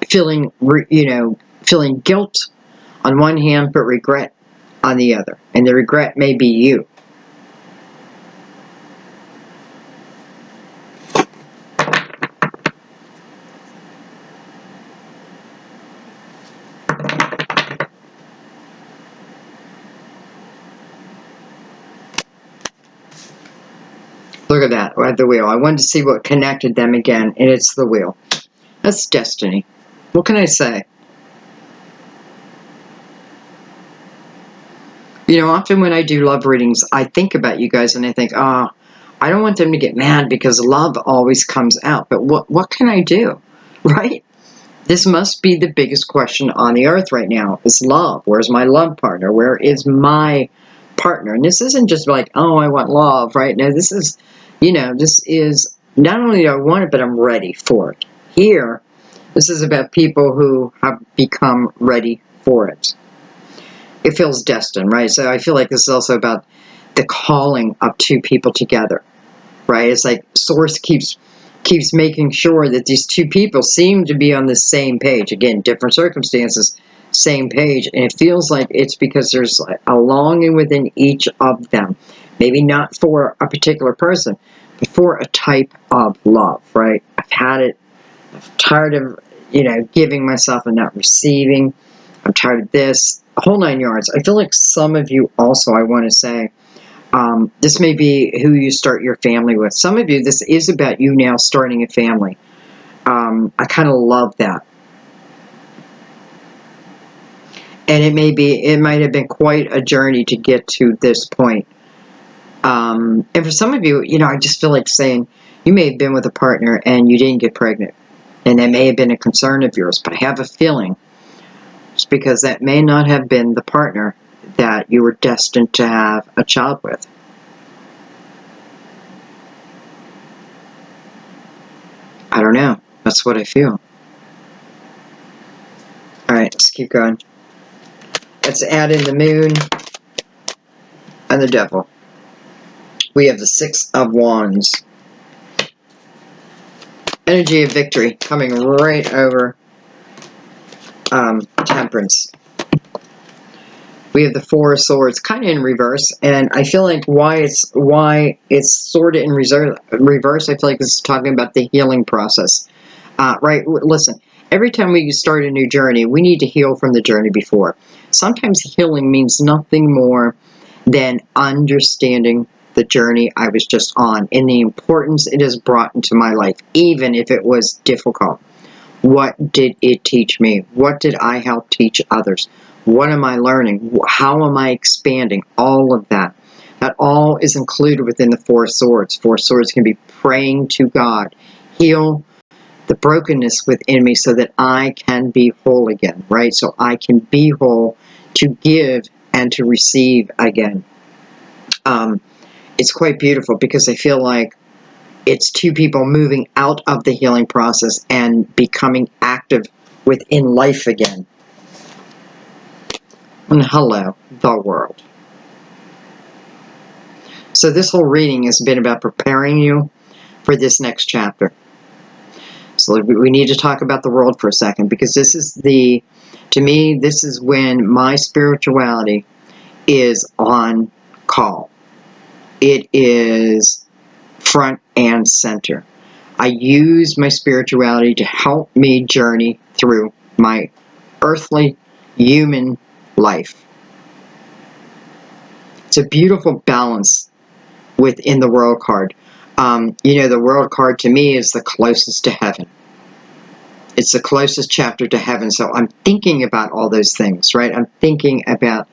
Feeling, you know, feeling guilt on one hand, but regret on the other. And the regret may be you. Look at that, right, the wheel. I wanted to see what connected them again, and it's the wheel. That's destiny. What can I say? You know, often when I do love readings, I think about you guys and I think, oh, I don't want them to get mad because love always comes out. But what can I do, right? This must be the biggest question on the earth right now, is love. Where's my love partner? Where is my partner? And this isn't just like, oh, I want love, right? No, this is, you know, this is, not only do I want it, but I'm ready for it. Here, this is about people who have become ready for it. It feels destined, right? So I feel like this is also about the calling of two people together, right? It's like Source keeps making sure that these two people seem to be on the same page. Again, different circumstances, same page. And it feels like it's because there's a longing within each of them. Maybe not for a particular person, but for a type of love, right? I've had it. I'm tired of, you know, giving myself and not receiving. I'm tired of this. A whole 9 yards. I feel like some of you also, I want to say, this may be who you start your family with. Some of you, this is about you now starting a family. I kind of love that. And it might have been quite a journey to get to this point. And for some of you, you know, I just feel like saying, you may have been with a partner and you didn't get pregnant. And that may have been a concern of yours, but I have a feeling it's because that may not have been the partner that you were destined to have a child with. I don't know. That's what I feel. Alright, let's keep going. Let's add in the moon and the devil. We have the Six of Wands. Energy of victory coming right over Temperance. We have the Four of Swords, kind of in reverse, and I feel like why it's sort of in reverse. I feel like this is talking about the healing process, right? Listen, every time we start a new journey, we need to heal from the journey before. Sometimes healing means nothing more than understanding the journey I was just on and the importance it has brought into my life, even if it was difficult. What did it teach me? What did I help teach others? What am I learning? How am I expanding? All of that. That all is included within the Four Swords. Four Swords can be praying to God. Heal the brokenness within me so that I can be whole again, right? So I can be whole to give and to receive again. It's quite beautiful because I feel like it's two people moving out of the healing process and becoming active within life again. And hello, the world. So this whole reading has been about preparing you for this next chapter. So we need to talk about the world for a second, because this is to me, this is when my spirituality is on call. It is front and center. I use my spirituality to help me journey through my earthly human life. It's a beautiful balance within the world card. The world card to me is the closest to heaven. It's the closest chapter to heaven. So I'm thinking about all those things, right? I'm thinking about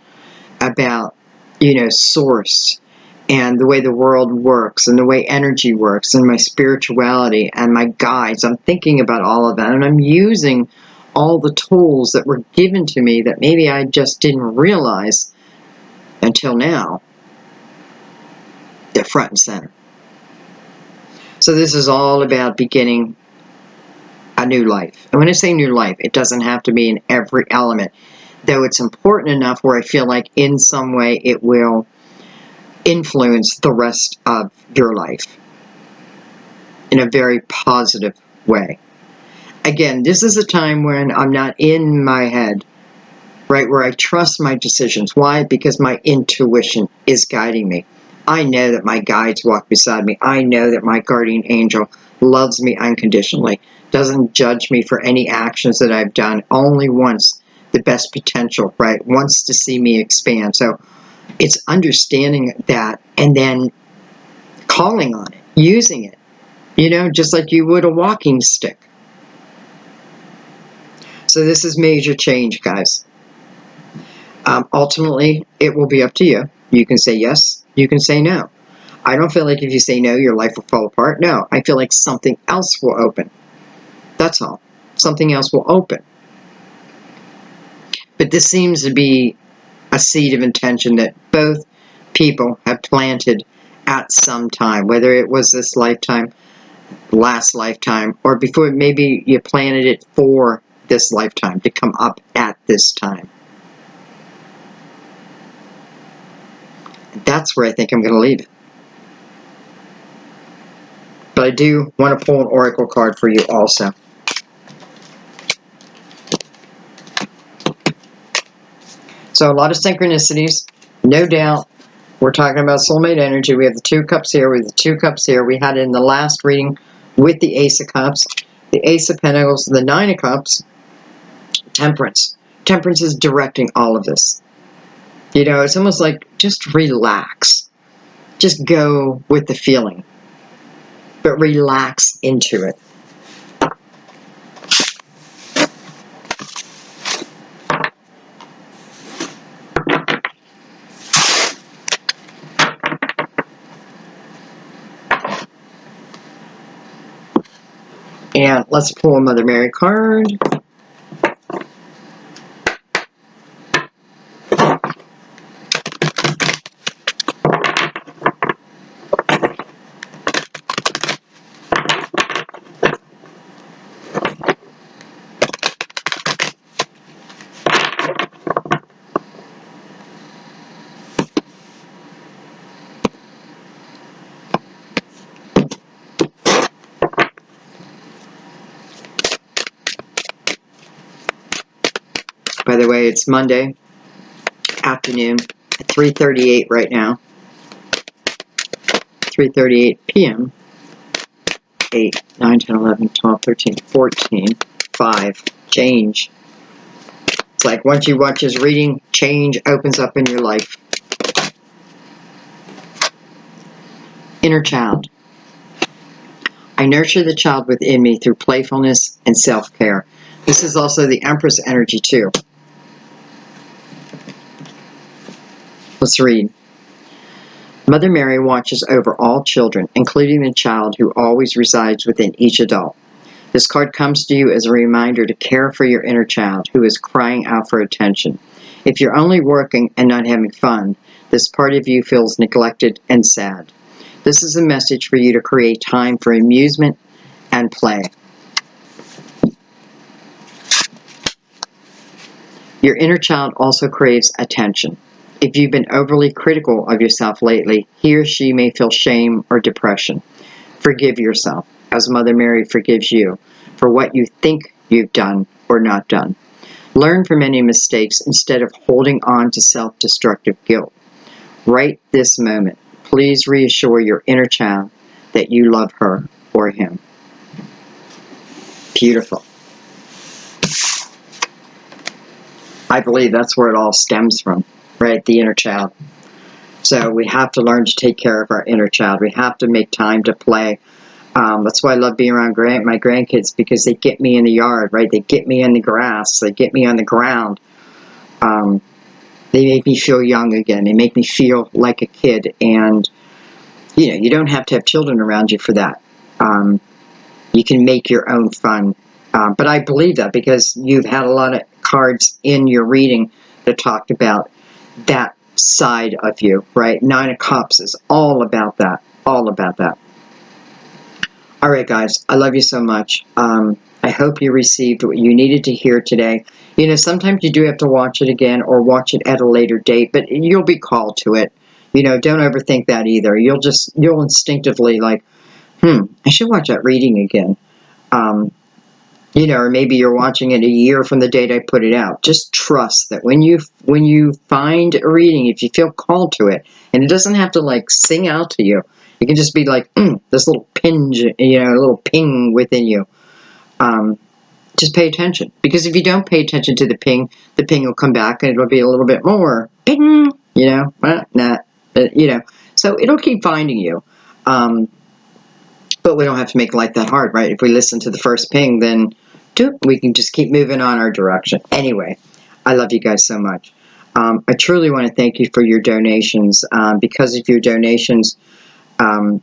source and the way the world works and the way energy works and my spirituality and my guides. I'm thinking about all of that, and I'm using all the tools that were given to me that maybe I just didn't realize until now. They're front and center. So this is all about beginning a new life. And when I say new life, it doesn't have to be in every element, though it's important enough where I feel like in some way it will influence the rest of your life in a very positive way. Again, this is a time when I'm not in my head, right, where I trust my decisions. Why? Because my intuition is guiding me. I know that my guides walk beside me. I know that my guardian angel loves me unconditionally, doesn't judge me for any actions that I've done, only wants the best potential, right, wants to see me expand. So it's understanding that and then calling on it, using it, just like you would a walking stick. So this is major change, guys. Ultimately, it will be up to you. You can say yes, you can say no. I don't feel like if you say no, your life will fall apart. No, I feel like something else will open. That's all. Something else will open. But this seems to be a seed of intention that both people have planted at some time, whether it was this lifetime, last lifetime, or before. Maybe you planted it for this lifetime to come up at this time. That's where I think I'm going to leave it. But I do want to pull an oracle card for you also. So a lot of synchronicities, no doubt. We're talking about soulmate energy. We have the 2 cups here. We have the 2 cups here. We had it in the last reading with the Ace of Cups, the Ace of Pentacles, the 9 of Cups, Temperance. Temperance is directing all of this. It's almost like just relax. Just go with the feeling, but relax into it. And let's pull a Mother Mary card. By the way, it's Monday afternoon at 3:38 right now. 3:38 p.m. 8, 9, 10, 11, 12, 13, 14, 5. Change. It's like once you watch his reading, change opens up in your life. Inner child. I nurture the child within me through playfulness and self-care. This is also the Empress energy too. Let's read. Mother Mary watches over all children, including the child who always resides within each adult. This card comes to you as a reminder to care for your inner child who is crying out for attention. If you're only working and not having fun, this part of you feels neglected and sad. This is a message for you to create time for amusement and play. Your inner child also craves attention. If you've been overly critical of yourself lately, he or she may feel shame or depression. Forgive yourself, as Mother Mary forgives you, for what you think you've done or not done. Learn from any mistakes instead of holding on to self-destructive guilt. Right this moment, please reassure your inner child that you love her or him. Beautiful. I believe that's where it all stems from, right? The inner child. So we have to learn to take care of our inner child. We have to make time to play. That's why I love being around my grandkids, because they get me in the yard, right? They get me in the grass. They get me on the ground. They make me feel young again. They make me feel like a kid. And, you know, you don't have to have children around you for that. You can make your own fun. But I believe that because you've had a lot of cards in your reading that talked about that side of you, right? Nine of Cups is all about that. All about that. All right, guys, I love you so much. I hope you received what you needed to hear today. You know, sometimes you do have to watch it again or watch it at a later date, but you'll be called to it. You know, don't overthink that either. You'll instinctively like, I should watch that reading again. You know, or maybe you're watching it a year from the date I put it out. Just trust that when you find a reading, if you feel called to it, and it doesn't have to like sing out to you, it can just be like this little pinch, you know, a little ping within you. Just pay attention, because if you don't pay attention to the ping will come back and it'll be a little bit more ping. You know, you know, so it'll keep finding you. But we don't have to make life that hard, right? If we listen to the first ping, then we can just keep moving on our direction. Anyway, I love you guys so much. I truly want to thank you for your donations. Because of your donations, I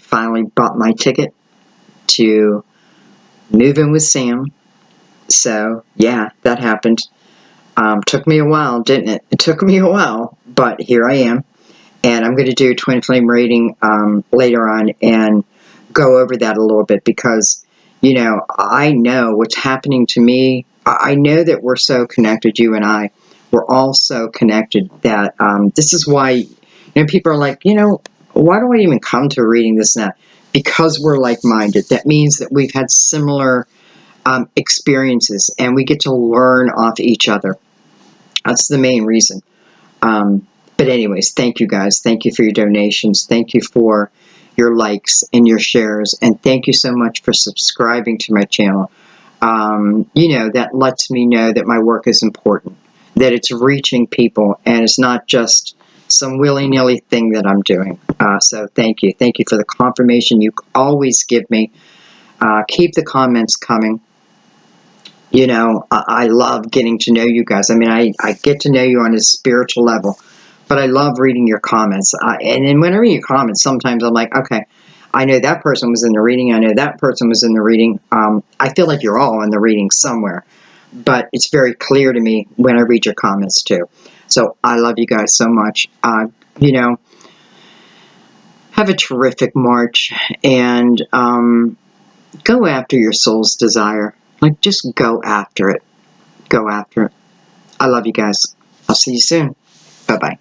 finally bought my ticket to move in with Sam. So, yeah, that happened. Took me a while, didn't it? It took me a while, but here I am. And I'm going to do a twin flame reading later on and go over that a little bit, because, you know, I know what's happening to me. I know that we're so connected, you and I. We're all so connected that this is why, you know, people are like, you know, why do I even come to reading this and that? Because we're like-minded. That means that we've had similar experiences, and we get to learn off each other. That's the main reason. But anyways, thank you guys. Thank you for your donations. Thank you for your likes and your shares. And thank you so much for subscribing to my channel. You know, that lets me know that my work is important, that it's reaching people, and it's not just some willy-nilly thing that I'm doing. So thank you. Thank you for the confirmation you always give me. Keep the comments coming. You know, I love getting to know you guys. I mean, I get to know you on a spiritual level. But I love reading your comments. And then when I read your comments, sometimes I'm like, okay, I know that person was in the reading. I know that person was in the reading. I feel like you're all in the reading somewhere. But it's very clear to me when I read your comments, too. So I love you guys so much. You know, have a terrific March. And go after your soul's desire. Like, just go after it. Go after it. I love you guys. I'll see you soon. Bye-bye.